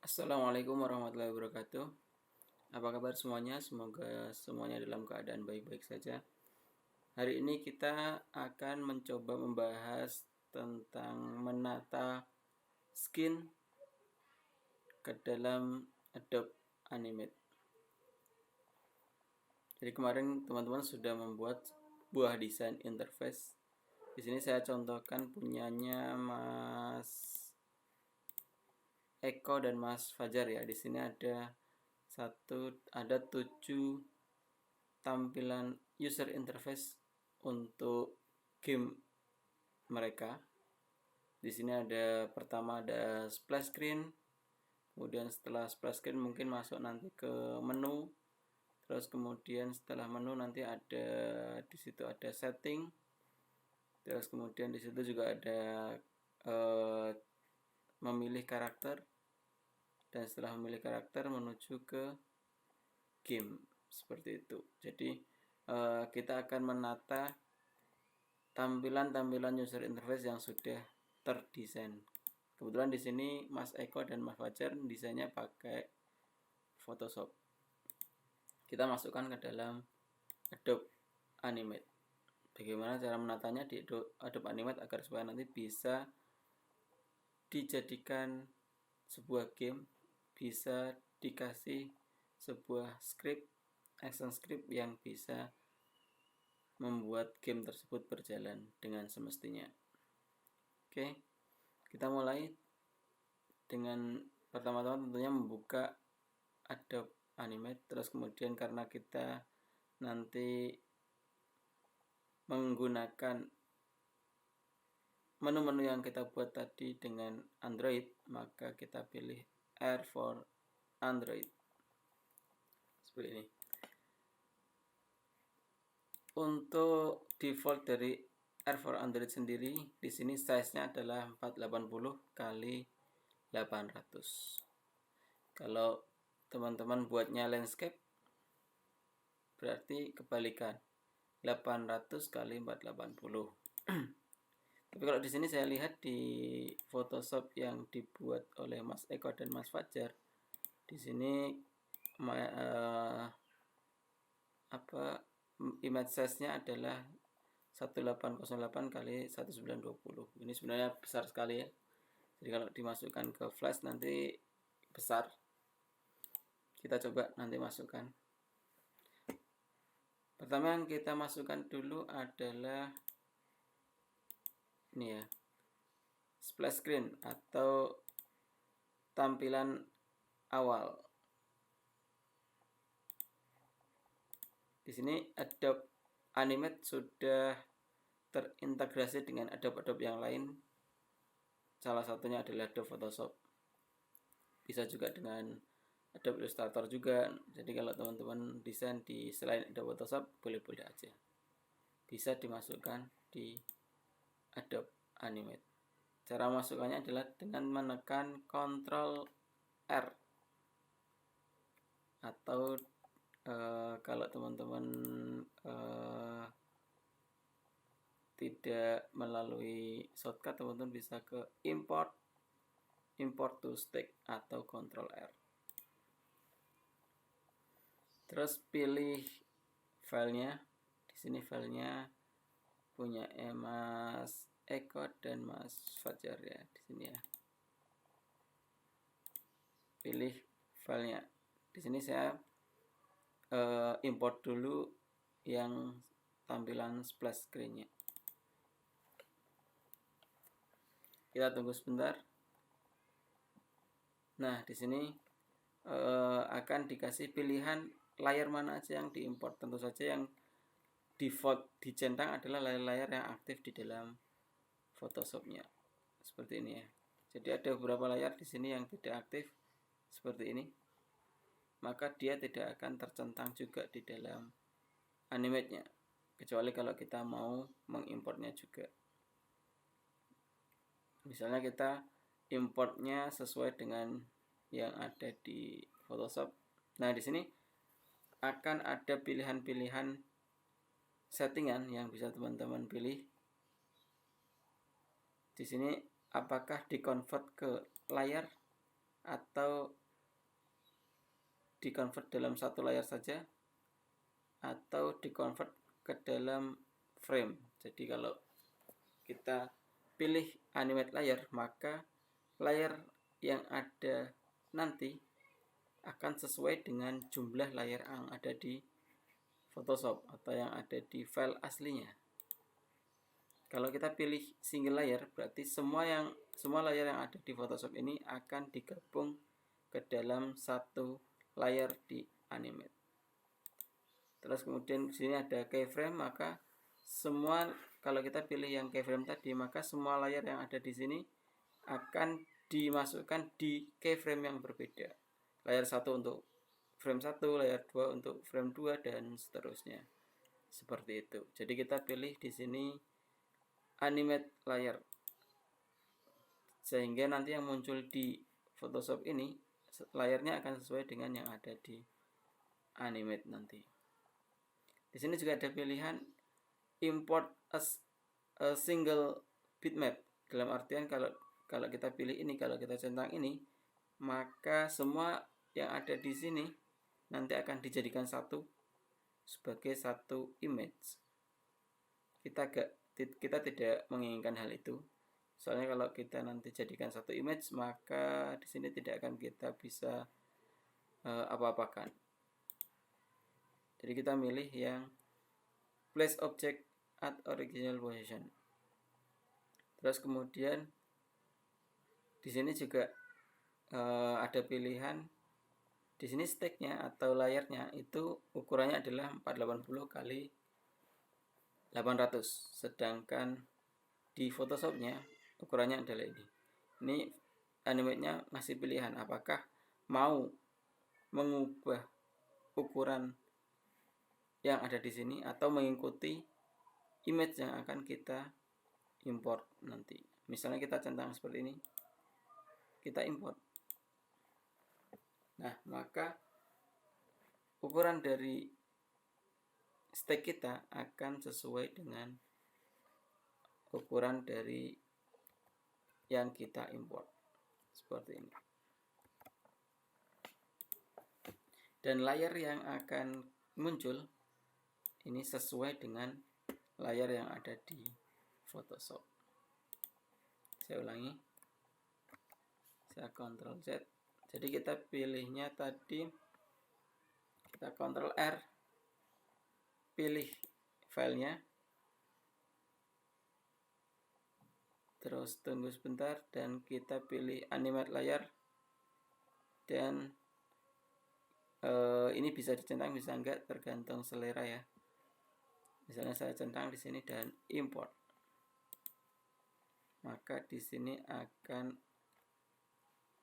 Assalamualaikum warahmatullahi wabarakatuh. Apa kabar semuanya? Semoga semuanya dalam keadaan baik-baik saja. Hari ini kita akan mencoba membahas tentang menata skin ke dalam Adobe Animate. Jadi kemarin teman-teman sudah membuat buah desain interface. Di sini saya contohkan punyanya Mas Eko dan Mas Fajar ya. Di sini ada 7 tampilan user interface untuk game mereka. Di sini pertama ada splash screen, kemudian setelah splash screen mungkin masuk nanti ke menu, terus kemudian setelah menu nanti di situ ada setting, terus kemudian di situ juga ada memilih karakter, dan setelah memilih karakter menuju ke game seperti itu. Jadi kita akan menata tampilan user interface yang sudah terdesain. Kebetulan di sini Mas Eko dan Mas Fajar desainnya pakai Photoshop. Kita masukkan ke dalam Adobe Animate. Bagaimana cara menatanya di Adobe Animate agar supaya nanti bisa dijadikan sebuah game, bisa dikasih sebuah action script yang bisa membuat game tersebut berjalan dengan semestinya. Oke, kita mulai dengan pertama-tama tentunya membuka Adobe Animate. Terus kemudian karena kita nanti menggunakan menu-menu yang kita buat tadi dengan Android, maka kita pilih Air for Android seperti ini. Untuk default dari Air for Android sendiri, di sini size-nya adalah 480 kali 800. Kalau teman-teman buatnya landscape, berarti kebalikan 800 kali 480. Tapi kalau di sini saya lihat di Photoshop yang dibuat oleh Mas Eko dan Mas Fajar, di sini image size-nya adalah 1808 kali 1920. Ini sebenarnya besar sekali ya. Jadi kalau dimasukkan ke flash nanti besar. Kita coba nanti masukkan. Pertama yang kita masukkan dulu adalah ini ya, splash screen atau tampilan awal. Di sini Adobe Animate sudah terintegrasi dengan Adobe yang lain. Salah satunya adalah Adobe Photoshop. Bisa juga dengan Adobe Illustrator juga. Jadi kalau teman-teman desain di selain Adobe Photoshop, boleh-boleh aja. Bisa dimasukkan di Adobe Animate. Cara masukkannya adalah dengan menekan Ctrl R, atau kalau teman-teman tidak melalui shortcut, teman-teman bisa ke import to stick atau Ctrl R. Terus pilih filenya. Di sini filenya punya Mas Eko dan Mas Fajar ya, di sini ya. Pilih filenya. Di sini saya import dulu yang tampilan splash screen-nya. Kita tunggu sebentar. Nah, di sini akan dikasih pilihan layar mana aja yang diimport. Tentu saja yang default dicentang adalah layar-layar yang aktif di dalam Photoshop-nya. Seperti ini ya. Jadi ada beberapa layar di sini yang tidak aktif seperti ini. Maka dia tidak akan tercentang juga di dalam Animate-nya. Kecuali kalau kita mau mengimportnya juga. Misalnya kita importnya sesuai dengan yang ada di Photoshop. Nah, di sini akan ada pilihan-pilihan settingan yang bisa teman-teman pilih. Di sini apakah di-convert ke layar atau dikonvert dalam satu layar saja, atau dikonvert ke dalam frame. Jadi kalau kita pilih animate layer, maka layar yang ada nanti akan sesuai dengan jumlah layar yang ada di Photoshop atau yang ada di file aslinya. Kalau kita pilih single layer, berarti semua layar yang ada di Photoshop ini akan digabung ke dalam satu layar di animate. Terus kemudian di sini ada keyframe, maka kalau kita pilih yang keyframe tadi, maka semua layar yang ada di sini akan dimasukkan di keyframe yang berbeda. Layar 1 untuk frame 1, layar 2 untuk frame 2, dan seterusnya. Seperti itu. Jadi kita pilih di sini animate layer, sehingga nanti yang muncul di Photoshop ini layarnya akan sesuai dengan yang ada di animate nanti. Di sini juga ada pilihan import as a single bitmap. Dalam artian kalau kita pilih ini, kalau kita centang ini, maka semua yang ada di sini nanti akan dijadikan satu sebagai satu image. Kita tidak menginginkan hal itu. Soalnya kalau kita nanti jadikan satu image, maka di sini tidak akan kita bisa apa-apakan. Jadi kita milih yang place object at original position. Terus kemudian di sini juga ada pilihan. Di sini stacknya atau layarnya itu ukurannya adalah 480 kali 800, sedangkan di Photoshopnya ukurannya adalah ini. Ini animate-nya ngasih pilihan apakah mau mengubah ukuran yang ada di sini atau mengikuti image yang akan kita import nanti. Misalnya kita centang seperti ini, kita import. Nah, maka ukuran dari stack kita akan sesuai dengan ukuran dari yang kita import. Seperti ini. Dan layar yang akan muncul ini sesuai dengan layar yang ada di Photoshop. Saya ulangi. Saya Ctrl Z. Jadi kita pilihnya tadi, kita Ctrl R, pilih filenya, terus tunggu sebentar dan kita pilih animate layer, dan ini bisa dicentang bisa enggak tergantung selera ya. Misalnya saya centang di sini dan import, maka di sini akan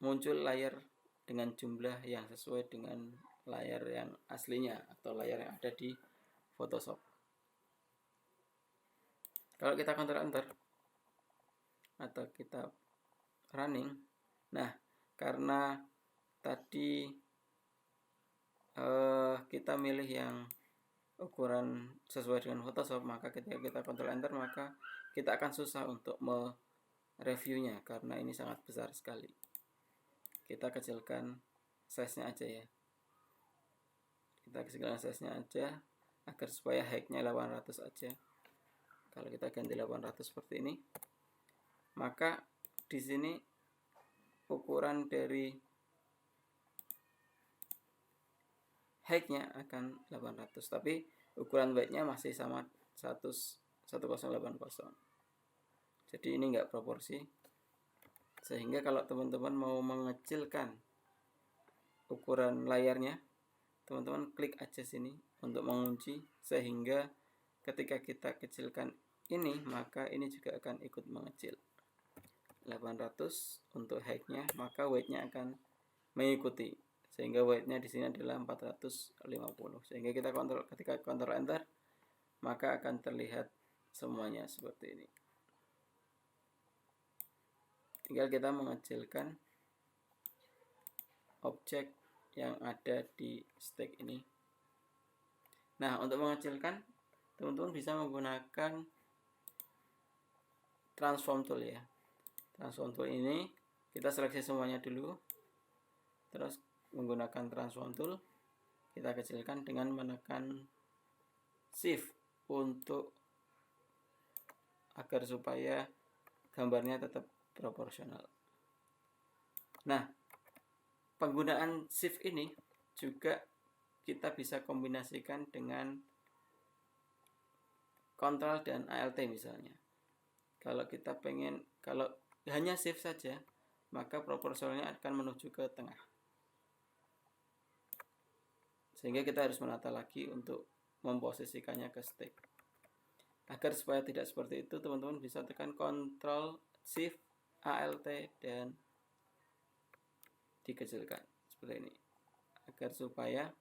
muncul layar dengan jumlah yang sesuai dengan layar yang aslinya atau layar yang ada di Photoshop. Kalau kita Ctrl Enter atau kita running, nah karena tadi kita milih yang ukuran sesuai dengan Photoshop, maka ketika kita Ctrl Enter maka kita akan susah untuk mereviewnya karena ini sangat besar sekali. Kita kecilkan size-nya aja ya. Kita kecilkan size-nya aja agar supaya height-nya 800 aja. Kalau kita ganti 800 seperti ini, maka di sini ukuran dari height-nya akan 800, tapi ukuran width-nya masih sama 1080. Jadi ini enggak proporsi. Sehingga kalau teman-teman mau mengecilkan ukuran layarnya, teman-teman klik aja sini untuk mengunci, sehingga ketika kita kecilkan ini, maka ini juga akan ikut mengecil. 800 untuk height-nya, maka weight-nya akan mengikuti. Sehingga weight-nya di sini adalah 450. Sehingga ketika Ctrl Enter, maka akan terlihat semuanya seperti ini. Tinggal kita mengecilkan objek yang ada di stack ini. Nah, untuk mengecilkan, teman-teman bisa menggunakan transform tool ya. Transform tool ini kita seleksi semuanya dulu. Terus menggunakan transform tool kita kecilkan dengan menekan shift untuk agar supaya gambarnya tetap proporsional. Nah, penggunaan shift ini juga kita bisa kombinasikan dengan Ctrl dan Alt misalnya. Kalau kita pengen, kalau hanya shift saja, maka proporsionalnya akan menuju ke tengah. Sehingga kita harus menata lagi untuk memposisikannya ke stick. Agar supaya tidak seperti itu, teman-teman bisa tekan Ctrl, Shift, Alt, dan dikecilkan seperti ini. Agar supaya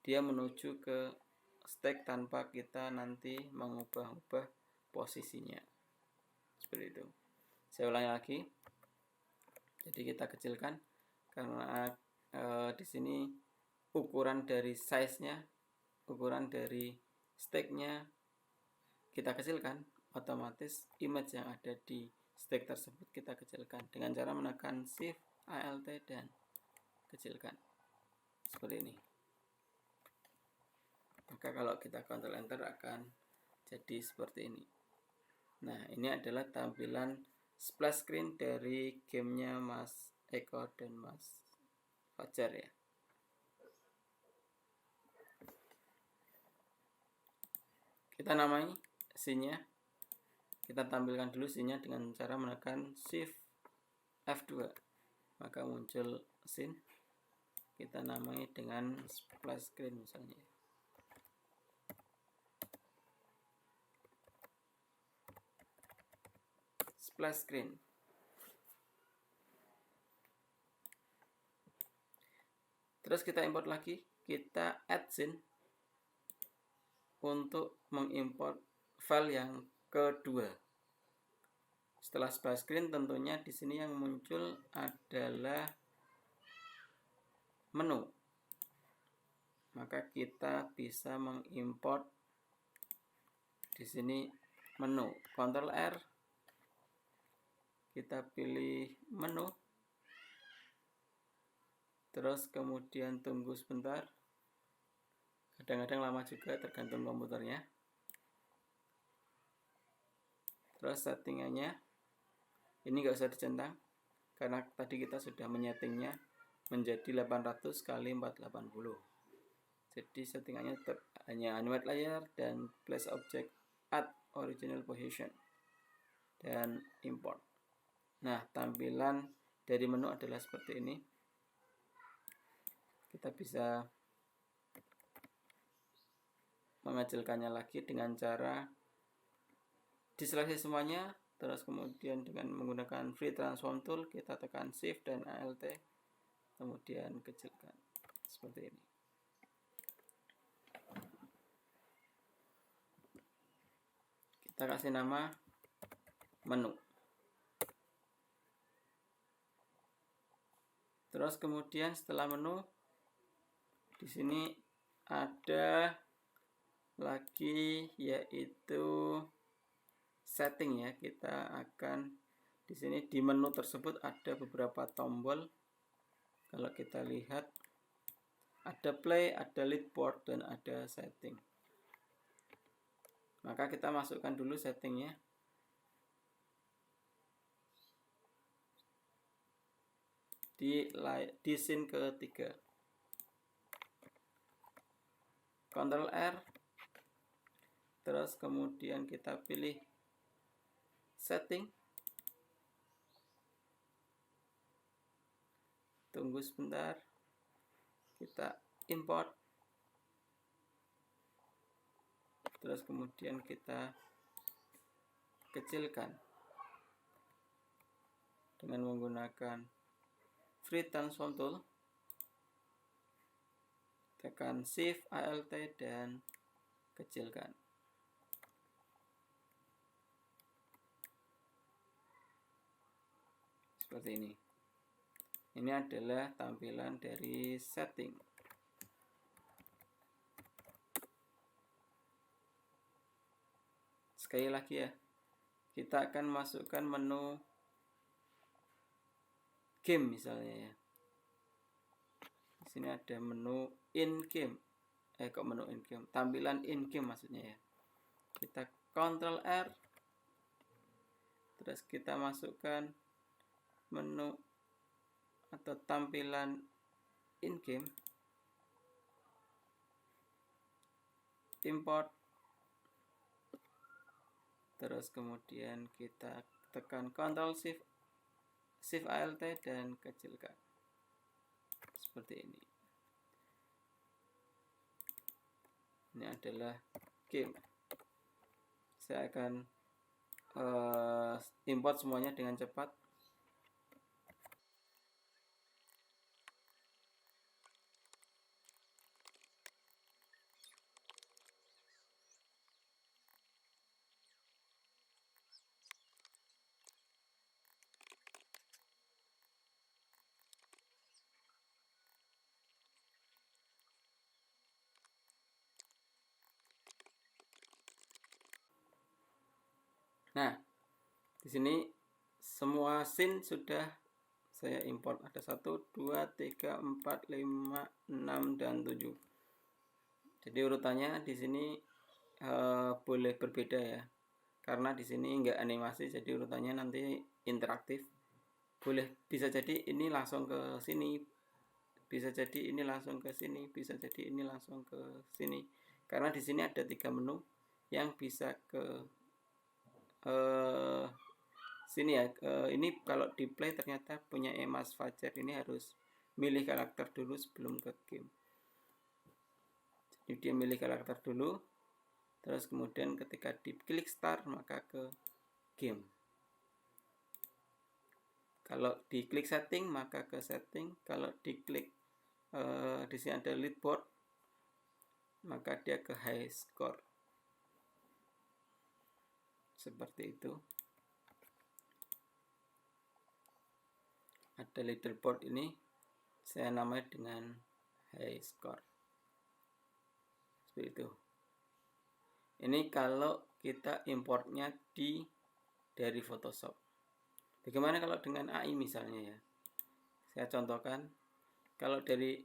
dia menuju ke stack tanpa kita nanti mengubah-ubah posisinya. Seperti itu. Saya ulangi lagi. Jadi kita kecilkan karena di sini ukuran dari size-nya, ukuran dari stack-nya kita kecilkan, otomatis image yang ada di stack tersebut kita kecilkan dengan cara menekan Shift, Alt, dan kecilkan seperti ini. Maka kalau kita Ctrl Enter akan jadi seperti ini. Nah, ini adalah tampilan splash screen dari gamenya Mas Eko dan Mas Fajar ya. Kita namai scene-nya. Kita tampilkan dulu scene-nya dengan cara menekan Shift F2. Maka muncul scene. Kita namai dengan splash screen misalnya. Splash screen. Terus kita import lagi. Kita add scene untuk mengimport file yang kedua. Setelah splash screen, tentunya di sini yang muncul adalah menu. Maka kita bisa mengimport di sini menu. Ctrl R. Kita pilih menu. Terus kemudian tunggu sebentar. Kadang-kadang lama juga tergantung komputernya. Terus settingannya ini nggak usah dicentang karena tadi kita sudah menyetingnya menjadi 800 x 480. Jadi settingannya hanya animate layer dan place object at original position dan import. Nah, tampilan dari menu adalah seperti ini. Kita bisa mengecilkannya lagi dengan cara diseleksi semuanya, terus kemudian dengan menggunakan free transform tool kita tekan Shift dan Alt, kemudian kecilkan seperti ini. Kita kasih nama menu. Terus kemudian setelah menu di sini ada lagi yaitu setting ya. Kita akan di sini di menu tersebut ada beberapa tombol. Kalau kita lihat ada play, ada lead board, dan ada setting. Maka kita masukkan dulu settingnya. Di scene ketiga. Ctrl R. Terus kemudian kita pilih setting. Tunggu sebentar. Kita import. Terus kemudian kita kecilkan dengan menggunakan free transform tool. Tekan Shift, Alt, dan kecilkan. Seperti ini. Ini adalah tampilan dari setting. Sekali lagi ya, kita akan masukkan menu game misalnya ya. Di sini ada menu in game. Kok menu in game? Tampilan in game maksudnya ya. Kita Ctrl R. Terus kita masukkan menu atau tampilan in game. Import. Terus kemudian kita tekan Ctrl Shift Alt dan kecilkan seperti ini. Ini adalah game. Saya akan import semuanya dengan cepat. Nah, di sini semua scene sudah saya import. Ada 1, 2, 3, 4, 5, 6, dan 7. Jadi urutannya di sini boleh berbeda ya. Karena di sini enggak animasi, jadi urutannya nanti interaktif. Bisa jadi ini langsung ke sini, bisa jadi ini langsung ke sini, bisa jadi ini langsung ke sini. Karena di sini ada 3 menu yang bisa ke sini ya. Ini kalau di play ternyata punya Mas Fajar ini harus milih karakter dulu sebelum ke game. Jadi dia milih karakter dulu, terus kemudian ketika diklik start maka ke game. Kalau diklik setting maka ke setting. Kalau diklik di sini ada leaderboard maka dia ke high score. Seperti itu. Ada leaderboard ini saya namai dengan high score. Seperti itu. Ini kalau kita importnya dari Photoshop. Bagaimana kalau dengan AI misalnya ya? Saya contohkan. Kalau dari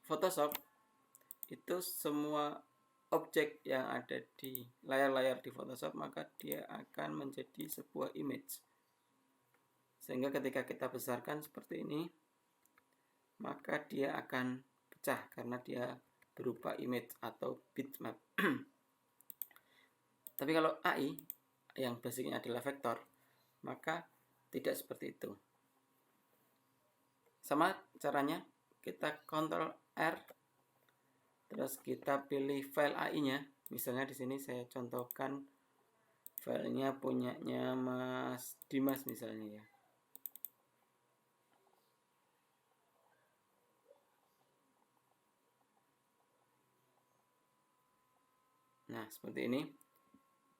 Photoshop itu semua objek yang ada di layar-layar di Photoshop maka dia akan menjadi sebuah image. Sehingga ketika kita besarkan seperti ini maka dia akan pecah karena dia berupa image atau bitmap. Tapi kalau AI yang basicnya adalah vektor maka tidak seperti itu. Sama caranya, kita Ctrl R, terus kita pilih file AI-nya. Misalnya di sini saya contohkan filenya punyanya Mas Dimas misalnya ya. Nah, seperti ini.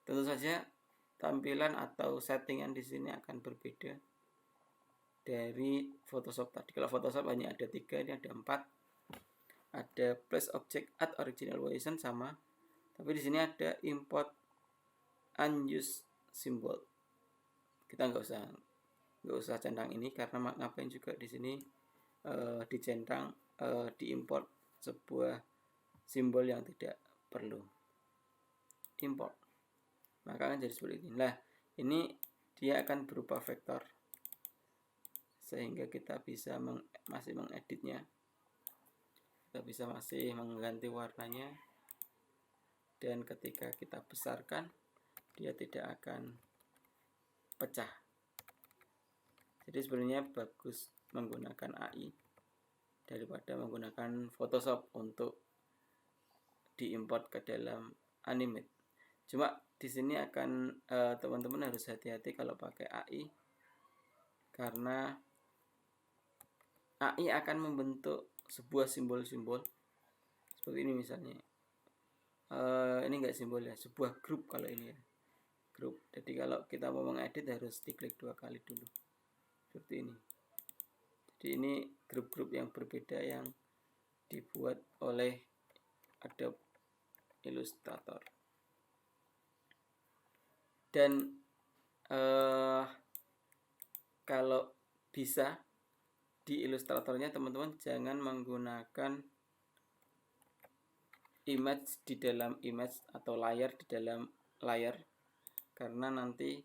Tentu saja tampilan atau settingan di sini akan berbeda dari Photoshop tadi. Kalau Photoshop hanya ada 3, ini ada 4. Ada place object add original position sama, tapi di sini ada import unused symbol. Kita nggak usah centang ini karena ngapain juga di sini dicentang diimport sebuah simbol yang tidak perlu import. Maka akan jadi seperti ini. Nah, ini dia akan berupa vektor sehingga kita bisa masih mengeditnya. Kita bisa masih mengganti warnanya, dan ketika kita besarkan dia tidak akan pecah. Jadi sebenarnya bagus menggunakan AI daripada menggunakan Photoshop untuk diimport ke dalam Animate. Cuma di sini akan teman-teman harus hati-hati kalau pakai AI karena AI akan membentuk sebuah simbol-simbol seperti ini misalnya. Ini enggak simbol ya, sebuah grup kalau ini ya, grup. Jadi kalau kita mau mengedit harus diklik 2 kali dulu seperti ini. Jadi ini grup-grup yang berbeda yang dibuat oleh Adobe Illustrator. Dan kalau bisa di ilustratornya teman-teman jangan menggunakan image di dalam image atau layar di dalam layar, karena nanti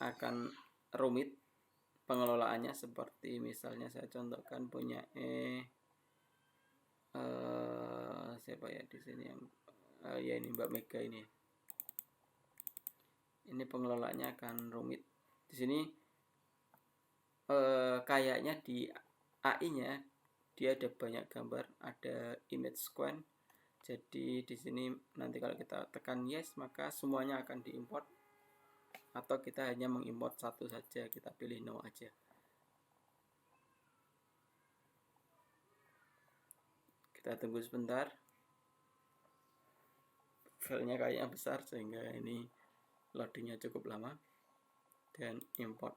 akan rumit pengelolaannya. Seperti misalnya saya contohkan punya siapa ya di sini yang ya ini Mbak Mega ini pengelolaannya akan rumit. Di sini kayaknya di AI-nya dia ada banyak gambar, ada image sequence. Jadi di sini nanti kalau kita tekan yes, maka semuanya akan diimport, atau kita hanya mengimport satu saja, kita pilih no aja. Kita tunggu sebentar. Filenya kayaknya besar sehingga ini loadingnya cukup lama, dan import.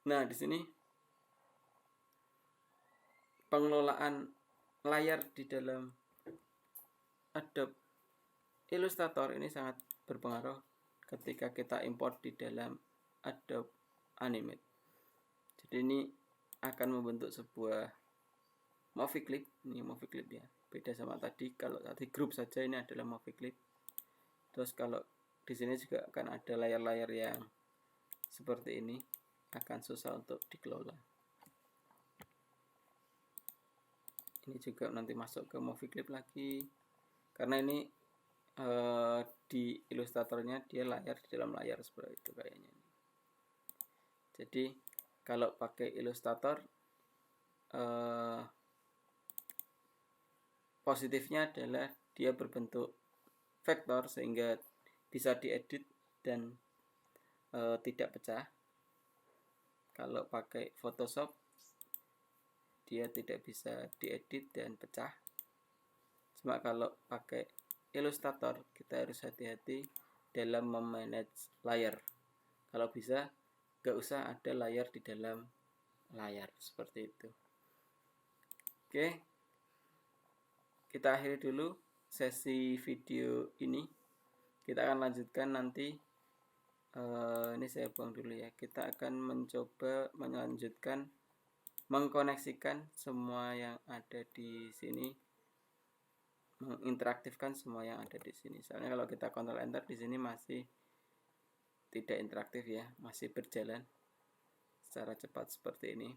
Nah, di sini pengelolaan layar di dalam Adobe Illustrator ini sangat berpengaruh ketika kita import di dalam Adobe Animate. Jadi ini akan membentuk sebuah movie clip. Ini movie clip ya, beda sama tadi. Kalau tadi grup saja, ini adalah movie clip. Terus kalau di sini juga akan ada layar-layar yang seperti ini, akan susah untuk dikelola. Ini juga nanti masuk ke movie clip lagi, karena ini di ilustratornya dia layar di dalam layar seperti itu kayaknya. Jadi kalau pakai ilustrator positifnya adalah dia berbentuk vektor sehingga bisa diedit dan tidak pecah. Kalau pakai Photoshop dia tidak bisa diedit dan pecah. Cuma kalau pakai Illustrator kita harus hati-hati dalam memanage layar. Kalau bisa gak usah ada layar di dalam layar, seperti itu. Oke, kita akhiri dulu sesi video ini. Kita akan lanjutkan nanti. Ini saya buang dulu ya. Kita akan mencoba melanjutkan mengkoneksikan semua yang ada di sini, menginteraktifkan semua yang ada di sini. Soalnya kalau kita Ctrl Enter di sini masih tidak interaktif ya, masih berjalan secara cepat seperti ini.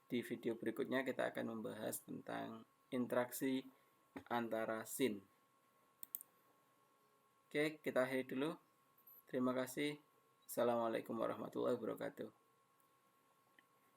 Di video berikutnya kita akan membahas tentang interaksi antara scene. Oke, kita akhiri dulu. Terima kasih. Assalamualaikum warahmatullahi wabarakatuh.